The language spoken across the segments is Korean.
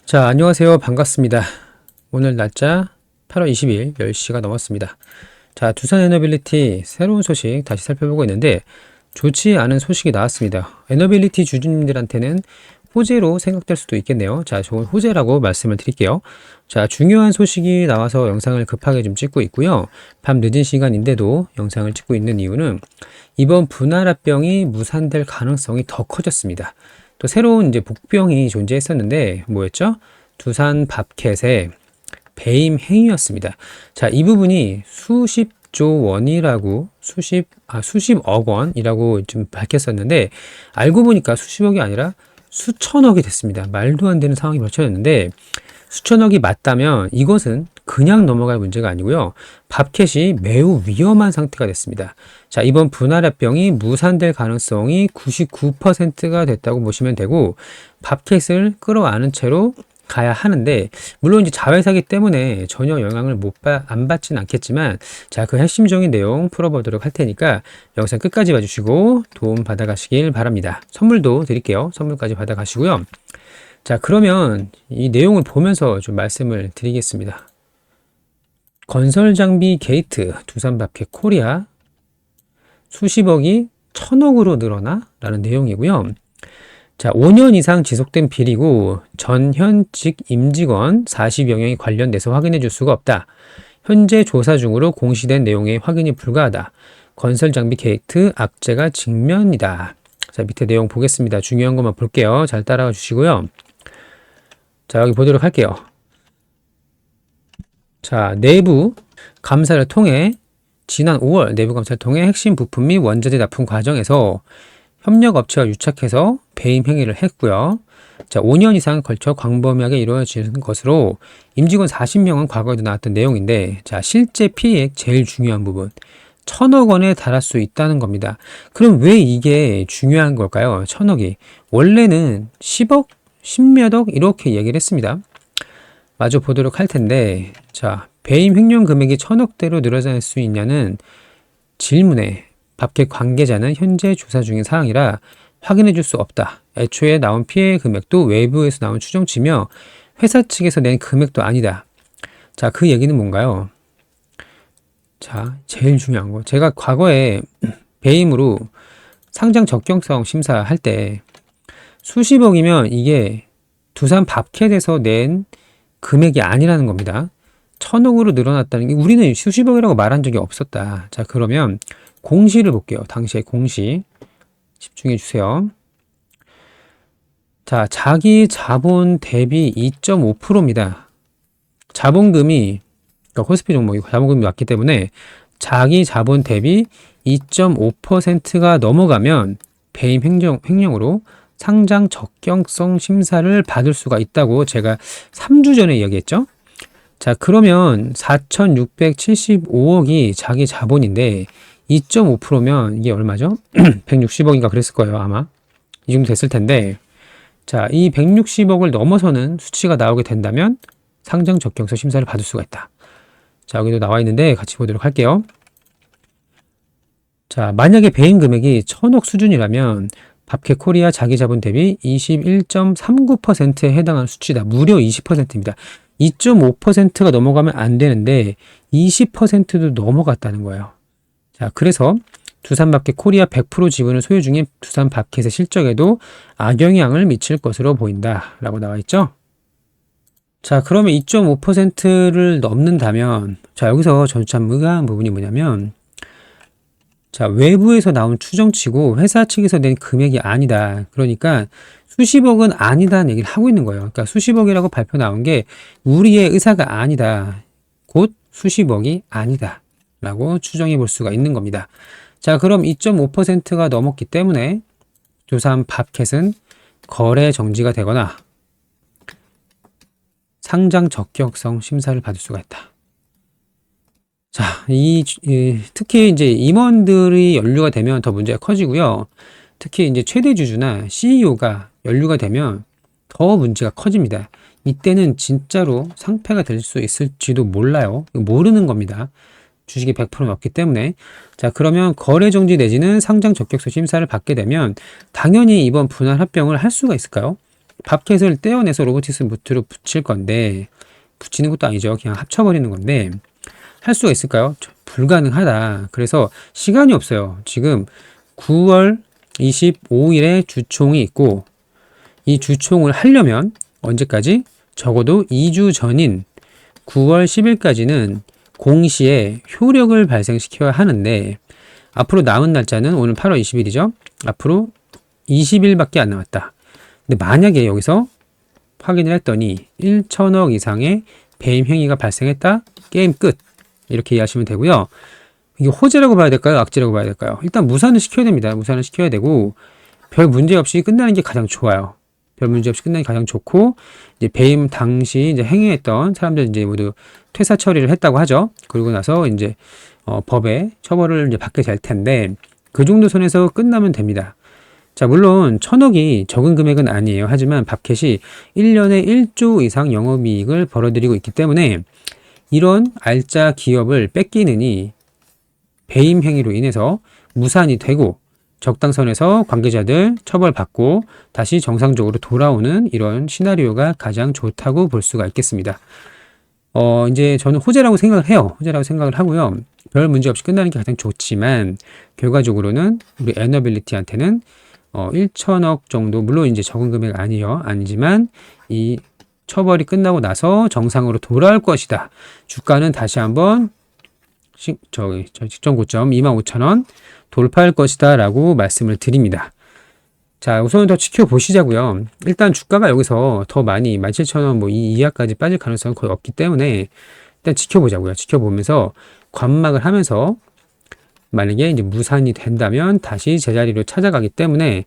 자, 안녕하세요. 반갑습니다. 오늘 날짜 8월 20일 10시가 넘었습니다. 자, 두산 에너빌리티 새로운 소식 다시 살펴보고 있는데 좋지 않은 소식이 나왔습니다. 에너빌리티 주주님들한테는 호재로 생각될 수도 있겠네요. 자, 좋은 호재라고 말씀을 드릴게요. 자, 중요한 소식이 나와서 영상을 급하게 좀 찍고 있고요. 밤 늦은 시간인데도 영상을 찍고 있는 이유는 이번 분할합병이 무산될 가능성이 더 커졌습니다. 또 새로운 이제 복병이 존재했었는데 뭐였죠? 두산 밥캣의 배임 행위였습니다. 자, 이 부분이 수십조 원이라고 수십억 원이라고 좀 밝혔었는데 알고 보니까 수십억이 아니라 수천억이 됐습니다. 말도 안 되는 상황이 벌쳐졌는데 수천억이 맞다면 이것은 그냥 넘어갈 문제가 아니고요. 밥캣이 매우 위험한 상태가 됐습니다. 자, 이번 분할합병이 무산될 가능성이 99%가 됐다고 보시면 되고 밥캣을 끌어안은 채로 가야 하는데 물론 이제 자회사기 때문에 전혀 영향을 안 받지는 않겠지만 자, 그 핵심적인 내용 풀어보도록 할 테니까 영상 끝까지 봐주시고 도움 받아가시길 바랍니다. 선물도 드릴게요. 선물까지 받아가시고요. 자, 그러면 이 내용을 보면서 좀 말씀을 드리겠습니다. 건설장비 게이트 두산 밥캣 코리아 수십억이 천억으로 늘어나? 라는 내용이고요. 자, 5년 이상 지속된 비리고 전현직 임직원 40여 명이 관련돼서 확인해 줄 수가 없다. 현재 조사 중으로 공시된 내용에 확인이 불가하다. 건설장비 게이트 악재가 직면이다. 자, 밑에 내용 보겠습니다. 중요한 것만 볼게요. 잘 따라와 주시고요. 자, 여기 보도록 할게요. 자, 내부 감사를 통해 지난 5월 내부 감사를 통해 핵심 부품 및 원자재 납품 과정에서 협력업체와 유착해서 배임 행위를 했고요. 자, 5년 이상 걸쳐 광범위하게 이루어지는 것으로 임직원 40명은 과거에도 나왔던 내용인데 자, 실제 피해액 제일 중요한 부분 1,000억 원에 달할 수 있다는 겁니다. 그럼 왜 이게 중요한 걸까요? 1,000억이 원래는 10억, 10몇 억 이렇게 얘기를 했습니다. 마저 보도록 할 텐데 자, 배임 횡령 금액이 1,000억대로 늘어날 수 있냐는 질문에 밥캣 관계자는 현재 조사 중인 사항이라 확인해 줄 수 없다. 애초에 나온 피해 금액도 외부에서 나온 추정치며 회사 측에서 낸 금액도 아니다. 자, 그 얘기는 뭔가요? 자, 제일 중요한 거. 제가 과거에 배임으로 상장 적격성 심사할 때 수십억이면 이게 두산 밥캣에서 낸 금액이 아니라는 겁니다. 1,000억으로 늘어났다는 게 우리는 수십억이라고 말한 적이 없었다. 자, 그러면 공시를 볼게요. 당시의 공시 집중해 주세요. 자, 자기 자본 대비 2.5%입니다. 자본금이 그러니까 코스피 종목이 자본금이 낮기 때문에 자기 자본 대비 2.5%가 넘어가면 배임 횡령으로 상장 적격성 심사를 받을 수가 있다고 제가 3주 전에 이야기했죠. 자, 그러면 4,675억이 자기 자본인데 2.5%면 이게 얼마죠? 160억인가 그랬을 거예요, 아마. 이 정도 됐을 텐데. 자, 이 160억을 넘어서는 수치가 나오게 된다면 상장 적격성 심사를 받을 수가 있다. 자, 여기도 나와 있는데 같이 보도록 할게요. 자, 만약에 배임 금액이 1,000억 수준이라면 밥캣 코리아 자기 자본 대비 21.39%에 해당하는 수치다. 무려 20%입니다. 2.5%가 넘어가면 안 되는데 20%도 넘어갔다는 거예요. 자, 그래서 두산 밥캣 코리아 100% 지분을 소유 중인 두산 밥캣의 실적에도 악영향을 미칠 것으로 보인다. 라고 나와 있죠. 자, 그러면 2.5%를 넘는다면 자, 여기서 저는 참 의아한 부분이 뭐냐면 자, 외부에서 나온 추정치고 회사 측에서 낸 금액이 아니다. 그러니까 수십억은 아니다는 얘기를 하고 있는 거예요. 그러니까 수십억이라고 발표 나온 게 우리의 의사가 아니다. 곧 수십억이 아니다. 라고 추정해 볼 수가 있는 겁니다. 자, 그럼 2.5%가 넘었기 때문에 두산 밥캣은 거래 정지가 되거나 상장 적격성 심사를 받을 수가 있다. 자, 특히 이제 임원들이 연루가 되면 더 문제가 커지고요. 특히 이제 최대 주주나 CEO가 연루가 되면 더 문제가 커집니다. 이때는 진짜로 상폐가 될 수 있을지도 몰라요. 모르는 겁니다. 주식이 100% 없기 때문에. 자, 그러면 거래 정지 내지는 상장 적격성 심사를 받게 되면 당연히 이번 분할 합병을 할 수가 있을까요? 밥캣을 떼어내서 로보틱스 무트로 붙일 건데, 붙이는 것도 아니죠. 그냥 합쳐버리는 건데, 할 수가 있을까요? 불가능하다. 그래서 시간이 없어요. 지금 9월 25일에 주총이 있고, 이 주총을 하려면 언제까지? 적어도 2주 전인 9월 10일까지는 공시에 효력을 발생시켜야 하는데, 앞으로 남은 날짜는 오늘 8월 20일이죠. 앞으로 20일밖에 안 남았다. 근데 만약에 여기서 확인을 했더니 1천억 이상의 배임 행위가 발생했다. 게임 끝. 이렇게 이해하시면 되고요. 이게 호재라고 봐야 될까요? 악재라고 봐야 될까요? 일단 무산을 시켜야 됩니다. 무산을 시켜야 되고 별 문제 없이 끝나는 게 가장 좋아요. 별 문제 없이 끝나는 게 가장 좋고, 이제 배임 당시 이제 행위했던 사람들 이제 모두 퇴사 처리를 했다고 하죠. 그러고 나서 이제 법의 처벌을 이제 받게 될 텐데, 그 정도 선에서 끝나면 됩니다. 자, 물론 1,000억이 적은 금액은 아니에요. 하지만 밥캣이 1년에 1조 이상 영업이익을 벌어들이고 있기 때문에 이런 알짜 기업을 뺏기느니 배임 행위로 인해서 무산이 되고 적당선에서 관계자들 처벌받고 다시 정상적으로 돌아오는 이런 시나리오가 가장 좋다고 볼 수가 있겠습니다. 이제 저는 호재라고 생각을 해요. 호재라고 생각을 하고요. 별 문제 없이 끝나는 게 가장 좋지만, 결과적으로는 우리 에너빌리티한테는 1천억 정도, 물론 이제 적은 금액 아니지만 이 처벌이 끝나고 나서 정상으로 돌아올 것이다. 주가는 다시 한번 직전 고점 25,000원 돌파할 것이다 라고 말씀을 드립니다. 자, 우선 더 지켜보시자고요. 일단 주가가 여기서 더 많이 17,000원 뭐 이 이하까지 빠질 가능성은 거의 없기 때문에 일단 지켜보자고요. 지켜보면서 관망을 하면서 만약에 이제 무산이 된다면 다시 제자리로 찾아가기 때문에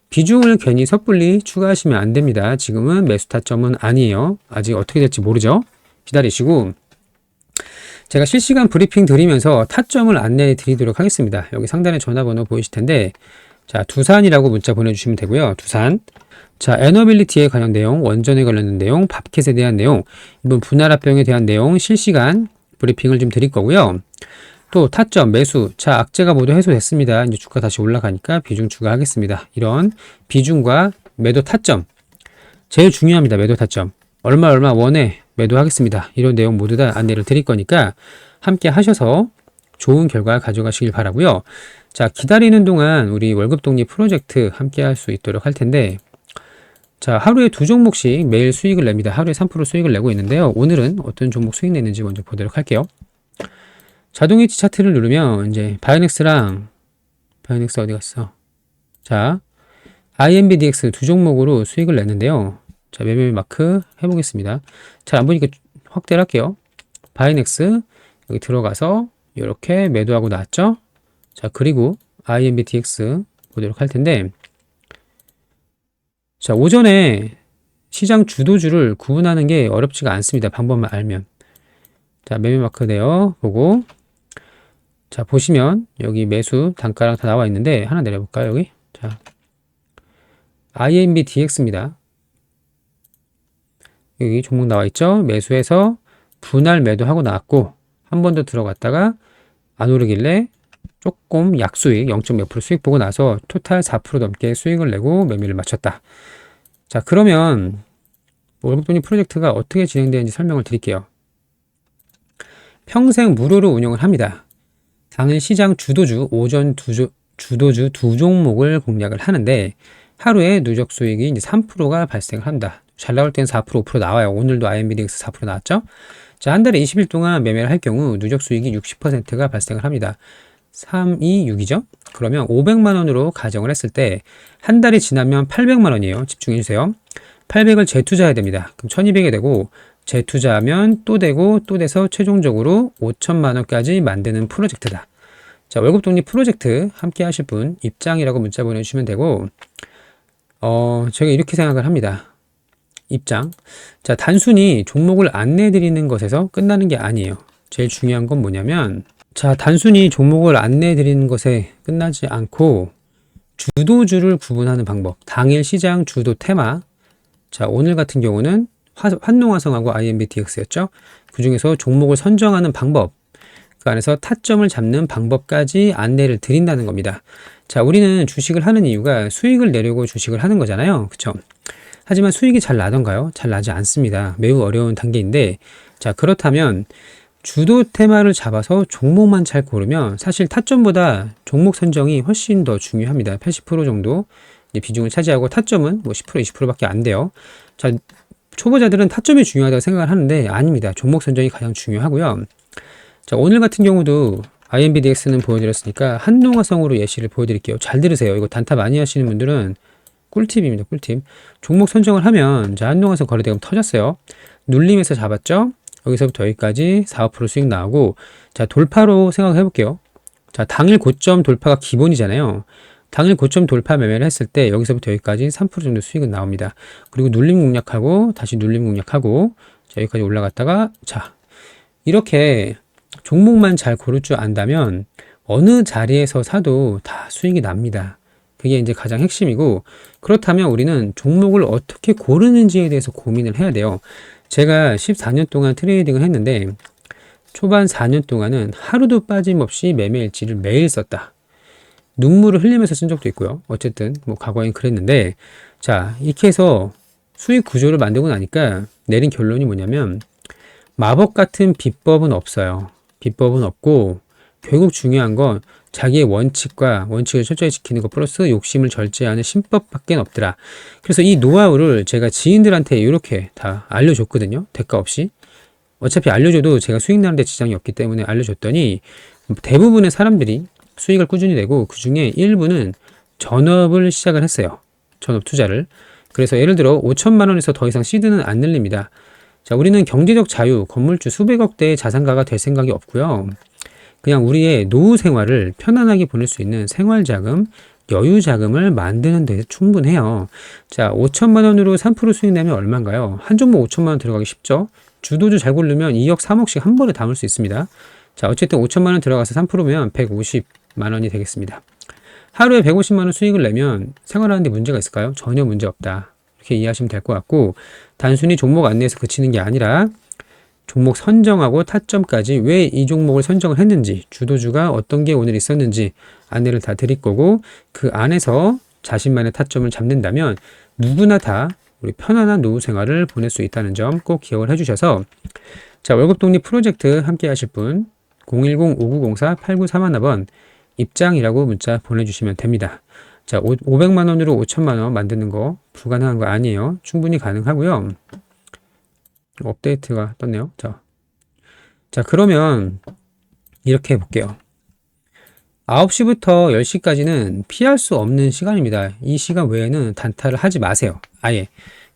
비중을 괜히 섣불리 추가하시면 안 됩니다. 지금은 매수 타점은 아니에요. 아직 어떻게 될지 모르죠. 기다리시고, 제가 실시간 브리핑 드리면서 타점을 안내해 드리도록 하겠습니다. 여기 상단에 전화번호 보이실 텐데, 자, 두산이라고 문자 보내주시면 되고요. 두산. 자, 에너빌리티에 관한 내용, 원전에 관련된 내용, 밥캣에 대한 내용, 이번 분할합병에 대한 내용 실시간 브리핑을 좀 드릴 거고요. 또 타점, 매수, 자, 악재가 모두 해소됐습니다. 이제 주가 다시 올라가니까 비중 추가하겠습니다. 이런 비중과 매도 타점, 제일 중요합니다. 매도 타점. 얼마 원에 매도하겠습니다. 이런 내용 모두 다 안내를 드릴 거니까 함께 하셔서 좋은 결과 가져가시길 바라고요. 자, 기다리는 동안 우리 월급 독립 프로젝트 함께 할 수 있도록 할 텐데, 자, 하루에 2종목씩 매일 수익을 냅니다. 하루에 3% 수익을 내고 있는데요. 오늘은 어떤 종목 수익 내는지 먼저 보도록 할게요. 자동 위치 차트를 누르면 이제 바이넥스 어디 갔어? 자, IMBDX 두 종목으로 수익을 냈는데요. 자, 매매 마크 해보겠습니다. 잘 안 보니까 확대를 할게요. 바이넥스 여기 들어가서 이렇게 매도하고 나왔죠. 자, 그리고 IMBDX 보도록 할 텐데, 자, 오전에 시장 주도주를 구분하는 게 어렵지가 않습니다. 방법만 알면. 자, 매매 마크 내요. 보고, 자, 보시면 여기 매수 단가랑 다 나와 있는데 하나 내려볼까요? 여기. 자, IMBDX입니다. 여기 종목 나와 있죠? 매수해서 분할 매도하고 나왔고, 한 번 더 들어갔다가 안 오르길래 조금 약수익 0.몇% 수익 보고 나서 토탈 4% 넘게 수익을 내고 매매를 마쳤다. 자, 그러면 월급 독립 프로젝트가 어떻게 진행되는지 설명을 드릴게요. 평생 무료로 운영을 합니다. 당일 시장 주도주, 오전 주도주 두 종목을 공략을 하는데 하루에 누적 수익이 이제 3%가 발생을 한다. 잘 나올 때는 4%, 5% 나와요. 오늘도 IMBDX 4% 나왔죠? 자, 한 달에 20일 동안 매매를 할 경우 누적 수익이 60%가 발생을 합니다. 326이죠? 그러면 500만 원으로 가정을 했을 때 한 달이 지나면 800만 원이에요. 집중해 주세요. 800을 재투자해야 됩니다. 그럼 1200이 되고 재투자하면 또 되고 또 돼서 최종적으로 5천만 원까지 만드는 프로젝트다. 자, 월급 독립 프로젝트 함께 하실 분 입장이라고 문자 보내주시면 되고, 제가 이렇게 생각을 합니다. 입장. 자, 단순히 종목을 안내해 드리는 것에서 끝나는 게 아니에요. 제일 중요한 건 뭐냐면, 자, 단순히 종목을 안내해 드리는 것에 끝나지 않고 주도주를 구분하는 방법. 당일 시장 주도 테마. 자, 오늘 같은 경우는 환농화성하고 IMBDX였죠. 그 중에서 종목을 선정하는 방법, 그 안에서 타점을 잡는 방법까지 안내를 드린다는 겁니다. 자, 우리는 주식을 하는 이유가 수익을 내려고 주식을 하는 거잖아요. 그쵸? 하지만 수익이 잘 나던가요? 잘 나지 않습니다. 매우 어려운 단계인데, 자, 그렇다면 주도 테마를 잡아서 종목만 잘 고르면 사실 타점보다 종목 선정이 훨씬 더 중요합니다. 80% 정도 비중을 차지하고 타점은 뭐 10% 20%밖에 안 돼요. 자, 초보자들은 타점이 중요하다고 생각을 하는데 아닙니다. 종목 선정이 가장 중요하고요. 자, 오늘 같은 경우도 INBDX는 보여드렸으니까 한동화성으로 예시를 보여드릴게요. 잘 들으세요. 이거 단타 많이 하시는 분들은 꿀팁입니다. 꿀팁. 종목 선정을 하면 자, 한동화성 거래대금 터졌어요. 눌림에서 잡았죠. 여기서부터 여기까지 4~5% 수익 나오고, 자, 돌파로 생각해 볼게요. 자, 당일 고점 돌파가 기본이잖아요. 당일 고점 돌파 매매를 했을 때 여기서부터 여기까지 3% 정도 수익은 나옵니다. 그리고 눌림 공략하고 다시 눌림 공략하고, 자, 여기까지 올라갔다가, 자, 이렇게 종목만 잘 고를 줄 안다면 어느 자리에서 사도 다 수익이 납니다. 그게 이제 가장 핵심이고, 그렇다면 우리는 종목을 어떻게 고르는지에 대해서 고민을 해야 돼요. 제가 14년 동안 트레이딩을 했는데 초반 4년 동안은 하루도 빠짐없이 매매 일지를 매일 썼다. 눈물을 흘리면서 쓴 적도 있고요. 어쨌든 뭐 과거엔 그랬는데, 자, 이렇게 해서 수익 구조를 만들고 나니까 내린 결론이 뭐냐면 마법 같은 비법은 없어요. 비법은 없고 결국 중요한 건 자기의 원칙을 철저히 지키는 것 플러스 욕심을 절제하는 신법밖에 없더라. 그래서 이 노하우를 제가 지인들한테 이렇게 다 알려줬거든요. 대가 없이. 어차피 알려줘도 제가 수익 나는데 지장이 없기 때문에 알려줬더니 대부분의 사람들이 수익을 꾸준히 내고 그 중에 일부는 전업을 시작을 했어요. 전업 투자를. 그래서 예를 들어 5천만 원에서 더 이상 시드는 안 늘립니다. 자, 우리는 경제적 자유, 건물주 수백억 대의 자산가가 될 생각이 없고요. 그냥 우리의 노후 생활을 편안하게 보낼 수 있는 생활자금, 여유자금을 만드는 데 충분해요. 자, 5천만 원으로 3% 수익 내면 얼마인가요? 한 종목 5천만 원 들어가기 쉽죠? 주도주 잘 고르면 2억, 3억씩 한 번에 담을 수 있습니다. 자, 어쨌든 5천만 원 들어가서 3%면 150만 원이 되겠습니다. 하루에 150만 원 수익을 내면 생활하는데 문제가 있을까요? 전혀 문제 없다. 이렇게 이해하시면 될 것 같고, 단순히 종목 안내에서 그치는 게 아니라 종목 선정하고 타점까지 왜 이 종목을 선정을 했는지, 주도주가 어떤 게 오늘 있었는지 안내를 다 드릴 거고, 그 안에서 자신만의 타점을 잡는다면 누구나 다 우리 편안한 노후 생활을 보낼 수 있다는 점 꼭 기억을 해주셔서, 자, 월급 독립 프로젝트 함께 하실 분 010-5904-8931번 입장이라고 문자 보내주시면 됩니다. 자, 500만 원으로 5천만 원 만드는 거 불가능한 거 아니에요. 충분히 가능하고요. 업데이트가 떴네요. 자, 그러면 이렇게 해볼게요. 9시부터 10시까지는 피할 수 없는 시간입니다. 이 시간 외에는 단타를 하지 마세요. 아예.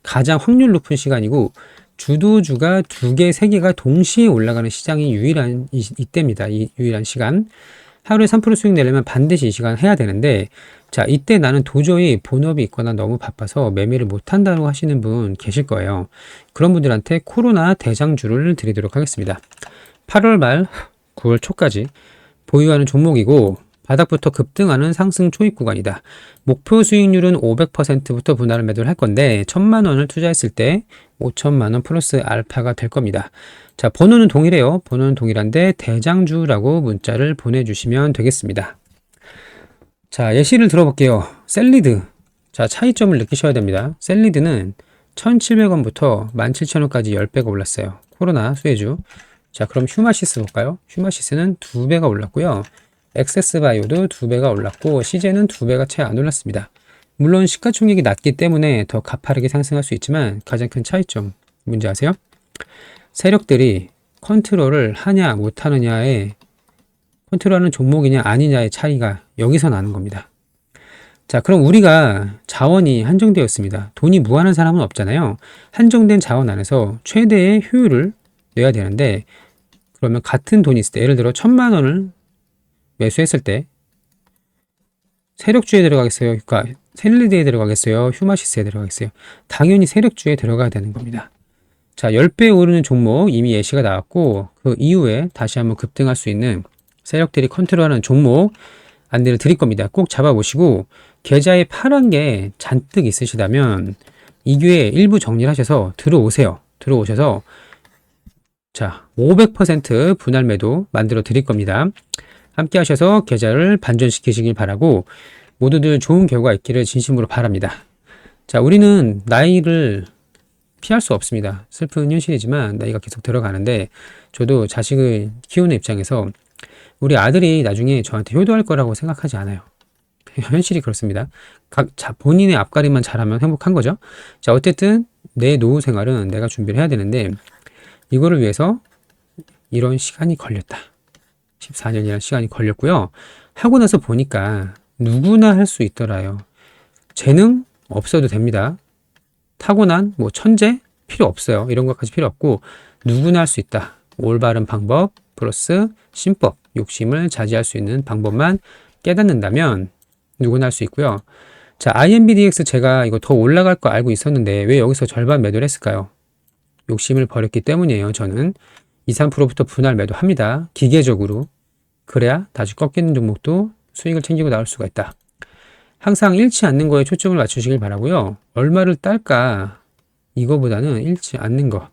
가장 확률 높은 시간이고, 주도주가 2개, 3개가 동시에 올라가는 시장이 유일한 이때입니다. 이 유일한 시간. 하루에 3% 수익 내려면 반드시 이 시간 해야 되는데, 자, 이때 나는 도저히 본업이 있거나 너무 바빠서 매매를 못한다고 하시는 분 계실 거예요. 그런 분들한테 코로나 대장주를 드리도록 하겠습니다. 8월 말 9월 초까지 보유하는 종목이고, 바닥부터 급등하는 상승 초입 구간이다. 목표 수익률은 500%부터 분할을 매도를 할 건데 1,000만 원을 투자했을 때 5천만 원 플러스 알파가 될 겁니다. 자, 번호는 동일해요. 번호는 동일한데 대장주라고 문자를 보내주시면 되겠습니다. 자, 예시를 들어볼게요. 셀리드. 자, 차이점을 느끼셔야 됩니다. 셀리드는 1,700원부터 17,000원까지 10배가 올랐어요. 코로나 수혜주. 자, 그럼 휴마시스 볼까요? 휴마시스는 2배가 올랐고요. 엑세스바이오도 2배가 올랐고, 시제는 2배가 채 안 올랐습니다. 물론 시가총액이 낮기 때문에 더 가파르게 상승할 수 있지만 가장 큰 차이점 뭔지 아세요? 세력들이 컨트롤을 하냐 못하느냐의, 컨트롤하는 종목이냐 아니냐의 차이가 여기서 나는 겁니다. 자, 그럼 우리가 자원이 한정되었습니다. 돈이 무한한 사람은 없잖아요. 한정된 자원 안에서 최대의 효율을 내야 되는데, 그러면 같은 돈이 있을 때, 예를 들어 1,000만 원을 매수했을 때 세력주에 들어가겠어요? 그러니까 셀리드에 들어가겠어요? 휴마시스에 들어가겠어요? 당연히 세력주에 들어가야 되는 겁니다. 자, 10배 오르는 종목 이미 예시가 나왔고, 그 이후에 다시 한번 급등할 수 있는 세력들이 컨트롤하는 종목 안내를 드릴 겁니다. 꼭 잡아보시고, 계좌에 파란 게 잔뜩 있으시다면 이 기회에 일부 정리를 하셔서 들어오세요. 들어오셔서 자, 500% 분할 매도 만들어 드릴 겁니다. 함께 하셔서 계좌를 반전시키시길 바라고, 모두들 좋은 결과 있기를 진심으로 바랍니다. 자, 우리는 나이를 피할 수 없습니다. 슬픈 현실이지만 나이가 계속 들어가는데 저도 자식을 키우는 입장에서 우리 아들이 나중에 저한테 효도할 거라고 생각하지 않아요. 현실이 그렇습니다. 본인의 앞가림만 잘하면 행복한 거죠. 자, 어쨌든 내 노후 생활은 내가 준비를 해야 되는데 이거를 위해서 이런 시간이 걸렸다. 14년이라는 시간이 걸렸고요. 하고 나서 보니까 누구나 할 수 있더라요. 재능 없어도 됩니다. 타고난 뭐 천재 필요 없어요. 이런 것까지 필요 없고 누구나 할 수 있다. 올바른 방법 플러스 신법, 욕심을 자제할 수 있는 방법만 깨닫는다면 누구나 할 수 있고요. 자, INBDX 제가 이거 더 올라갈 거 알고 있었는데 왜 여기서 절반 매도를 했을까요? 욕심을 버렸기 때문이에요. 저는 2, 3%부터 분할 매도합니다. 기계적으로. 그래야 다시 꺾이는 종목도 수익을 챙기고 나올 수가 있다. 항상 잃지 않는 거에 초점을 맞추시길 바라고요. 얼마를 딸까? 이거보다는 잃지 않는 것.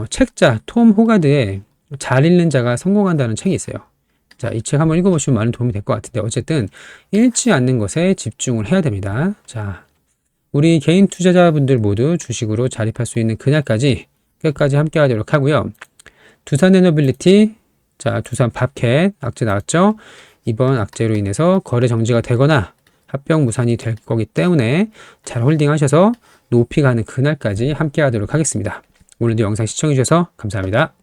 책자 톰 호가드의 잘 읽는 자가 성공한다는 책이 있어요. 자, 이 책 한번 읽어보시면 많은 도움이 될 것 같은데 어쨌든 잃지 않는 것에 집중을 해야 됩니다. 자, 우리 개인 투자자분들 모두 주식으로 자립할 수 있는 그날까지 끝까지 함께 하도록 하고요. 두산에너빌리티, 자, 두산 밥캣 악재 나왔죠? 이번 악재로 인해서 거래 정지가 되거나 합병 무산이 될 거기 때문에 잘 홀딩하셔서 높이 가는 그날까지 함께 하도록 하겠습니다. 오늘도 영상 시청해 주셔서 감사합니다.